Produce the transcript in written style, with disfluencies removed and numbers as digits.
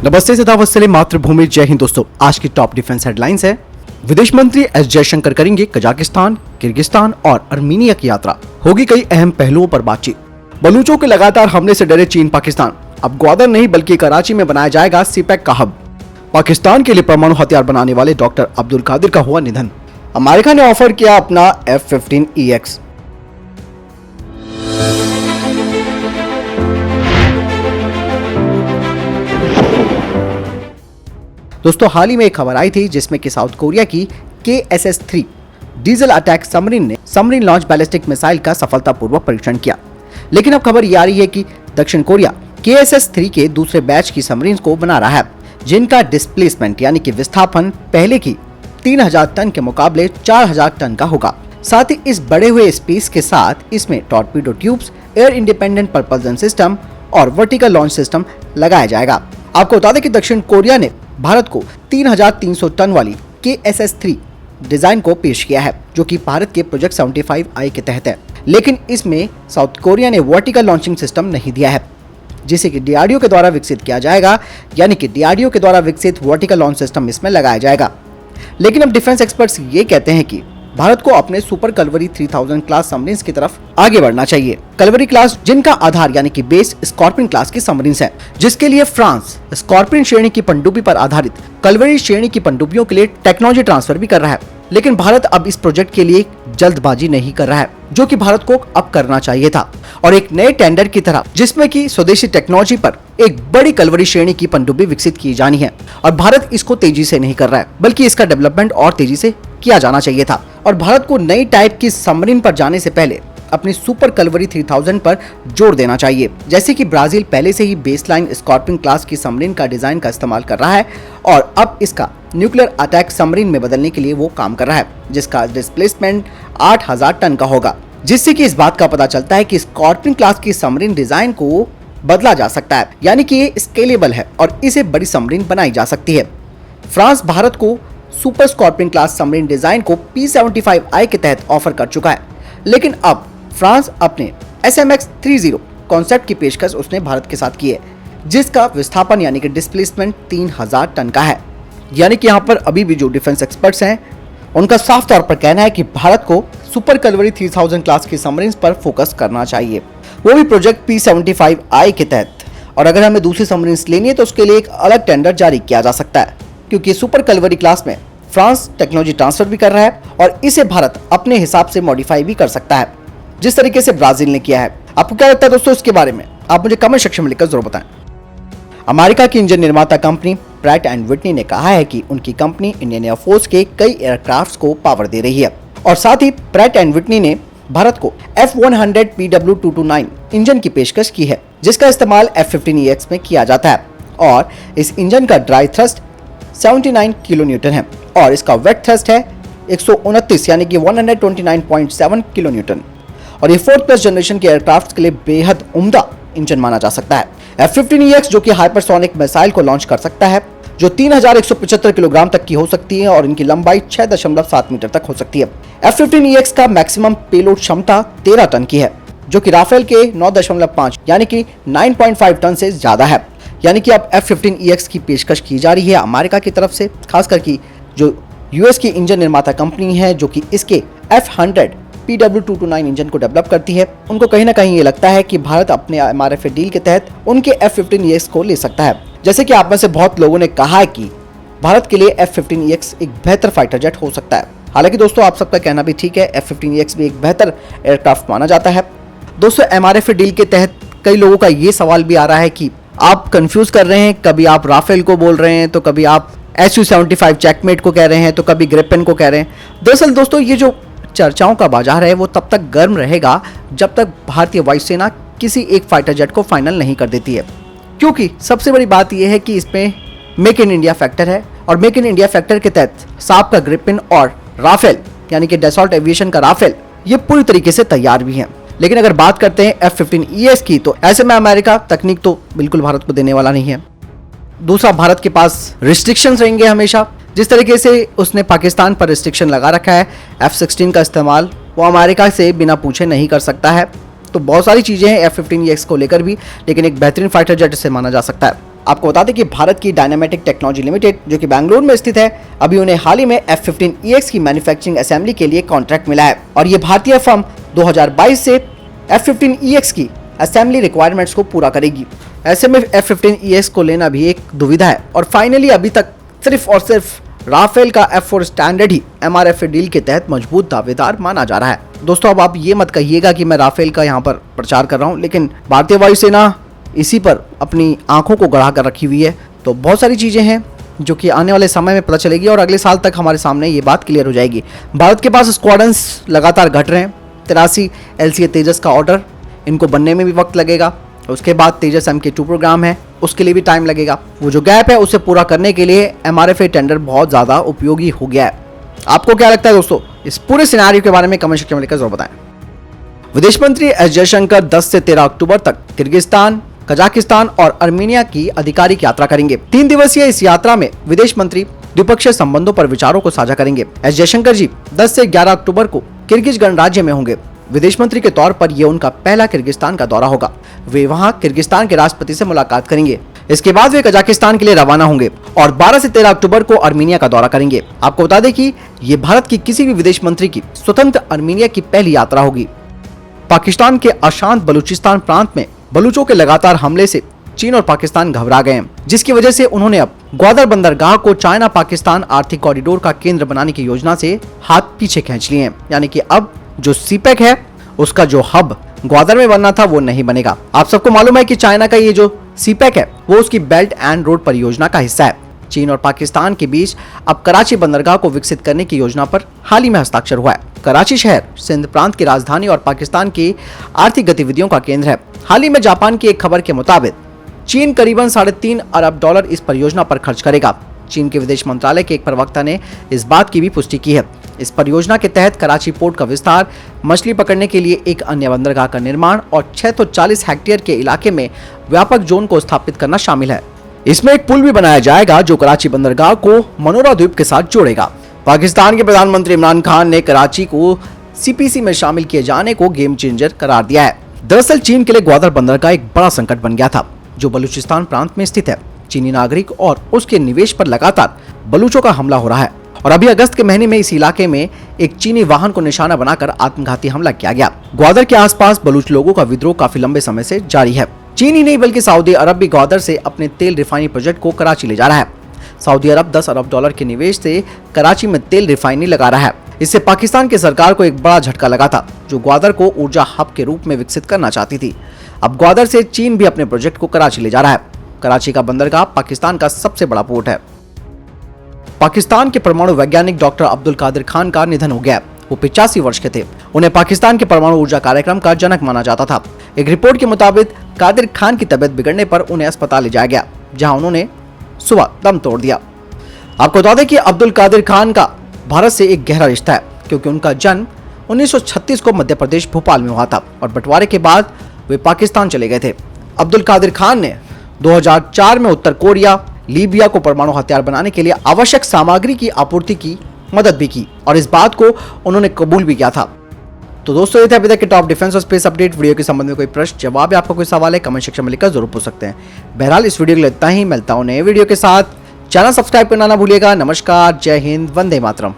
नमस्ते सदावत्सले मातृभूमि, जय हिंद दोस्तों। आज की टॉप डिफेंस हेडलाइंस है। विदेश मंत्री एस जयशंकर करेंगे कजाकिस्तान, किर्गिस्तान और अर्मीनिया की यात्रा। होगी कई अहम पहलुओं पर बातचीत। बलूचों के लगातार हमले से डरे चीन पाकिस्तान, अब ग्वादर नहीं बल्कि कराची में बनाया जाएगा सीपैक का हब। पाकिस्तान के लिए परमाणु हथियार बनाने वाले डॉक्टर अब्दुल कादिर का हुआ निधन। अमेरिका ने ऑफर किया अपना F-15EX। दोस्तों, हाल ही में एक खबर आई थी जिसमें कि साउथ कोरिया की KSS-3 डीजल अटैक सबमरीन ने सबमरीन लॉन्च बैलिस्टिक मिसाइल का सफलतापूर्वक परीक्षण किया। लेकिन अब खबर ये आ रही है कि दक्षिण कोरिया KSS-3 के दूसरे बैच की सबमरीन को बना रहा है, जिनका डिस्प्लेसमेंट यानी कि विस्थापन पहले की 3000 टन के मुकाबले 4000 टन का होगा। साथ ही इस बढ़े हुए स्पेस के साथ इसमें torpedo tubes, air independent propulsion system और वर्टिकल लॉन्च सिस्टम लगाया जाएगा। आपको बता दें कि दक्षिण कोरिया ने भारत को 3300 टन वाली KSS-3 डिजाइन को पेश किया है, जो कि भारत के प्रोजेक्ट 75I के तहत है। लेकिन इसमें साउथ कोरिया ने वर्टिकल लॉन्चिंग सिस्टम नहीं दिया है, जिसे कि DRDO के द्वारा विकसित किया जाएगा, यानी कि DRDO के द्वारा विकसित वर्टिकल लॉन्च सिस्टम इसमें लगाया जाएगा। लेकिन अब डिफेंस एक्सपर्ट्स ये कहते हैं कि भारत को अपने सुपर कलवरी 3000 क्लास सबमरीन्स की तरफ आगे बढ़ना चाहिए। कलवरी क्लास जिनका आधार यानी कि बेस स्कॉर्पियन क्लास की सबमरीन्स है, जिसके लिए फ्रांस स्कॉर्पियन श्रेणी की पनडुब्बी पर आधारित कलवरी श्रेणी की पनडुब्बियों के लिए टेक्नोलॉजी ट्रांसफर भी कर रहा है। लेकिन भारत अब इस प्रोजेक्ट के लिए जल्दबाजी नहीं कर रहा है, जो कि भारत को अब करना चाहिए था, और एक नए टेंडर की तरह जिसमें कि स्वदेशी टेक्नोलॉजी पर एक बड़ी कलवरी श्रेणी की पनडुब्बी विकसित की जानी है। और भारत इसको तेजी से नहीं कर रहा है, बल्कि इसका डेवलपमेंट और तेजी से किया जाना चाहिए था। और भारत को नई टाइप की सबमरीन पर जाने से पहले अपनी सुपर कलवरी 3000 पर जोर देना चाहिए। जैसे कि ब्राजील पहले से ही बेसलाइन स्कॉर्पियन क्लास की सबमरीन का डिजाइन का इस्तेमाल कर रहा है और अब इसका न्यूक्लियर अटैक सबमरीन में बदलने के लिए वो काम कर रहा है, जिसका डिस्प्लेसमेंट 8000 टन का होगा। जिससे कि इस बात का पता चलता है कि स्कॉर्पियन क्लास की सबमरीन डिजाइन को बदला जा सकता है, यानी कि ये स्केलेबल है और इसे बड़ी सबमरीन बनाई जा सकती है। फ्रांस भारत को super scorpion class submarine design को P-75I के तहत ऑफर कर चुका है। लेकिन अब फ्रांस अपने SMX-30 कॉन्सेप्ट की पेशकश उसने भारत के साथ की है, जिसका विस्थापन यानी कि डिस्प्लेसमेंट 3000 टन का है। यानी कि यहाँ पर अभी भी जो डिफेंस एक्सपर्ट्स हैं उनका साफ तौर पर कहना है कि भारत को सुपर कलवरी 3000 क्लास की सबमरीन्स पर फोकस करना चाहिए, वो भी प्रोजेक्ट P-75I के तहत। और अगर हमें दूसरी सबमरीन्स लेनी है तो उसके लिए एक अलग टेंडर जारी किया जा सकता है, क्योंकि सुपर कलवरी क्लास में फ्रांस टेक्नोलॉजी ट्रांसफर भी कर रहा है और इसे भारत अपने हिसाब से मॉडिफाई भी कर सकता है, जिस तरीके से ब्राजील ने किया है। आपको क्या लगता है दोस्तों इसके बारे में? आप मुझे कमेंट सेक्शन में लिखकर जरूर बताएं। अमेरिका की इंजन निर्माता कंपनी प्रैट एंड विटनी ने कहा है कि उनकी कंपनी इंडियन एयरफोर्स के कई एयरक्राफ्ट्स को पावर दे रही है, और साथ ही प्रैट एंड विटनी ने भारत को F-100 PW229 इंजन की पेशकश की है, जिसका इस्तेमाल F-15EX में किया जाता है। और इस इंजन का ड्राई थ्रस्ट 79 किलो न्यूटन है और इसका वेट थ्रस्ट है 129 यानी कि 129.7 किलो न्यूटन। और ये 4th जनरेशन के एयरक्राफ्ट के लिए बेहद उम्दा इंजन माना जा सकता है। F-15EX जो कि हाइपरसोनिक मिसाइल को लॉन्च कर सकता है, जो 3175 किलोग्राम तक की हो सकती है और इनकी लंबाई 6.7 मीटर तक हो सकती है। F-15EX का मैक्सिमम पेलोड क्षमता 13 टन की है, जो कि राफेल के 9.5 यानी कि 9.5 टन से ज्यादा है। यानी कि अब F-15EX की पेशकश की जा रही है अमेरिका की तरफ से, खासकर की जो US की इंजन निर्माता कंपनी है जो कि इसके F-100 PW229 इंजन को डेवलप करती है। उनको कहीं ना कहीं ये लगता है कि भारत अपने MRFA डील के तहत उनके F-15EX को ले सकता है। जैसे कि आप में से बहुत लोगों ने कहा है कि भारत के लिए F-15EX एक बेहतर फाइटर जेट हो सकता है। हालांकि दोस्तों आप सबका कहना भी ठीक है, F-15EX भी एक बेहतर एयरक्राफ्ट माना जाता है। दोस्तों MRFA डील के तहत कई लोगों का ये सवाल भी आ रहा है कि आप कंफ्यूज कर रहे हैं, कभी आप राफेल को बोल रहे हैं तो कभी आप Su-75 चेकमेट को कह रहे हैं तो कभी ग्रिपेन को कह रहे हैं। दरअसल दोस्तों ये जो चर्चाओं का बाजार है वो तब तक गर्म रहेगा जब तक भारतीय वायुसेना किसी एक फाइटर जेट को फाइनल नहीं कर देती है, क्योंकि सबसे बड़ी बात यह है कि इसमें मेक इन इंडिया फैक्टर है और मेक इन इंडिया फैक्टर के तहत साप का ग्रिपेन और राफेल यानी कि डसॉल्ट एविएशन का राफेल ये पूरी तरीके से तैयार भी हैं। लेकिन अगर बात करते हैं F-15EX की, तो ऐसे में अमेरिका तकनीक तो बिल्कुल भारत को देने वाला नहीं है। दूसरा, भारत के पास रिस्ट्रिक्शंस रहेंगे हमेशा। जिस तरीके से उसने पाकिस्तान पर रिस्ट्रिक्शन लगा रखा है, F-16 का इस्तेमाल वो अमेरिका से बिना पूछे नहीं कर सकता है। तो बहुत सारी चीज़ें हैं F-15EX को लेकर भी, लेकिन एक बेहतरीन फाइटर जेट इसे माना जा सकता है। आपको बता दें कि भारत की डायनामेटिक टेक्नोलॉजी लिमिटेड जो कि बेंगलुरु में स्थित है, अभी उन्हें हाल ही में F-15EX की मैन्युफैक्चरिंग असेंबली के लिए कॉन्ट्रैक्ट मिला है और ये भारतीय फर्म 2022 से F-15EX की असेंबली रिक्वायरमेंट्स को पूरा करेगी। ऐसे में F-15EX को लेना भी एक दुविधा है और फाइनली अभी तक सिर्फ और सिर्फ राफेल का F4 स्टैंडर्ड ही MRFA डील के तहत मजबूत दावेदार माना जा रहा है। दोस्तों, अब आप ये मत कहिएगा कि मैं राफेल का यहाँ पर प्रचार कर रहा हूँ, लेकिन भारतीय वायुसेना इसी पर अपनी आंखों को गड़ा कर रखी हुई है। तो बहुत सारी चीजें हैं जो कि आने वाले समय में पता चलेगी और अगले साल तक हमारे सामने ये बात क्लियर हो जाएगी। भारत के पास स्क्वाड्रंस लगातार घट रहे हैं। 83 LCA तेजस का ऑर्डर, इनको बनने में भी वक्त लगेगा। उसके बाद तेजस MK2 प्रोग्राम है, उसके लिए भी टाइम लगेगा। वो जो गैप है उसे पूरा करने के लिए MRFA टेंडर बहुत ज़्यादा उपयोगी हो गया है। आपको क्या लगता है दोस्तों? इस पूरे सिनेरियो के बारे में कमेंट सेक्शन में लिखकर जरूर बताएं। विदेश मंत्री एस जयशंकर 10 से 13 अक्टूबर तक किर्गिस्तान, कजाकिस्तान और अर्मेनिया की आधिकारिक यात्रा करेंगे। 3 दिवसीय इस यात्रा में विदेश मंत्री द्विपक्षीय संबंधों पर विचारों को साझा करेंगे। एस जयशंकर जी 10 से 11 अक्टूबर को किर्गिज गणराज्य में होंगे। विदेश मंत्री के तौर पर यह उनका पहला किर्गिस्तान का दौरा होगा। वे वहां किर्गिस्तान के राष्ट्रपति से मुलाकात करेंगे। इसके बाद वे कजाकिस्तान के लिए रवाना होंगे और 12 से 13 अक्टूबर को अर्मेनिया का दौरा करेंगे। आपको बता दें कि ये भारत की किसी भी विदेश मंत्री की स्वतंत्र अर्मेनिया की पहली यात्रा होगी। पाकिस्तान के अशांत बलूचिस्तान प्रांत में बलूचों के लगातार हमले से चीन और पाकिस्तान घबरा गए हैं, जिसकी वजह से उन्होंने अब ग्वादर बंदरगाह को चाइना पाकिस्तान आर्थिक कॉरिडोर का केंद्र बनाने की योजना से हाथ पीछे खींच लिए हैं। यानी कि अब जो सीपेक है उसका जो हब ग्वादर में बनना था वो नहीं बनेगा। आप सबको मालूम है कि चाइना का ये जो सीपेक है वो उसकी बेल्ट एंड रोड परियोजना का हिस्सा है। चीन और पाकिस्तान के बीच अब कराची बंदरगाह को विकसित करने की योजना पर हाल ही में हस्ताक्षर हुआ है। कराची शहर सिंध प्रांत की राजधानी और पाकिस्तान की आर्थिक गतिविधियों का केंद्र है। हाल ही में जापान की एक खबर के मुताबिक चीन करीबन $3.5 अरब इस परियोजना पर खर्च करेगा। चीन के विदेश मंत्रालय के एक प्रवक्ता ने इस बात की भी पुष्टि की है। इस परियोजना के तहत कराची पोर्ट का विस्तार, मछली पकड़ने के लिए एक अन्य बंदरगाह का निर्माण और 640 हेक्टेयर के इलाके में व्यापक जोन को स्थापित करना शामिल है। इसमें एक पुल भी बनाया जाएगा जो कराची बंदरगाह को मनोरा द्वीप के साथ जोड़ेगा। पाकिस्तान के प्रधानमंत्री इमरान खान ने कराची को CPC में शामिल किए जाने को गेम चेंजर करार दिया है। दरअसल चीन के लिए ग्वादर बंदरगाह एक बड़ा संकट बन गया था, जो बलूचिस्तान प्रांत में स्थित है। चीनी नागरिक और उसके निवेश पर लगातार बलूचों का हमला हो रहा है और अभी अगस्त के महीने में इस इलाके में एक चीनी वाहन को निशाना बनाकर आत्मघाती हमला किया गया। ग्वादर के आसपास बलूच लोगों का विद्रोह काफी लंबे समय से जारी है। चीन ही नहीं बल्कि सऊदी अरब भी ग्वादर से अपने तेल रिफाइनरी प्रोजेक्ट को कराची ले जा रहा है। सऊदी अरब $10 अरब के निवेश से कराची में तेल रिफाइनरी लगा रहा है। इससे पाकिस्तान की सरकार को एक बड़ा झटका लगा था, जो ग्वादर को ऊर्जा हब के रूप में विकसित करना चाहती थी। अब ग्वादर से चीन भी अपने प्रोजेक्ट को कराची ले जा रहा है। कराची का बंदरगाह पाकिस्तान का सबसे बड़ा पोर्ट है। पाकिस्तान के परमाणु वैज्ञानिक डॉक्टर अब्दुल कादिर खान का निधन हो गया। वो 85 वर्ष के थे। उन्हें पाकिस्तान के परमाणु ऊर्जा कार्यक्रम का जनक माना जाता था। एक रिपोर्ट के मुताबिक कादिर खान की तबीयत बिगड़ने पर उन्हें अस्पताल ले जाया गया, जहां उन्होंने सुबह दम तोड़ दिया। आपको बता दें कि अब्दुल कादिर खान का भारत से एक गहरा रिश्ता है, क्योंकि उनका जन्म 1936 को मध्य प्रदेश भोपाल में हुआ था और बंटवारे के बाद वे पाकिस्तान चले गए थे। अब्दुल कादिर खान ने 2004 में उत्तर कोरिया, लीबिया को परमाणु हथियार बनाने के लिए आवश्यक सामग्री की आपूर्ति की मदद भी की और इस बात को उन्होंने कबूल भी किया था। तो दोस्तों, ये थे अभी तक के टॉप डिफेंस और स्पेस अपडेट। वीडियो के संबंध में कोई प्रश्न, जवाब या आपका कोई सवाल है, कमेंट सेक्शन में लिखकर जरूर पूछ सकते हैं। बहरहाल इस वीडियो के लिए इतना ही। मिलता हूं नए वीडियो के साथ। चैनल सब्सक्राइब करना ना भूलिएगा। नमस्कार, जय हिंद, वंदे मातरम।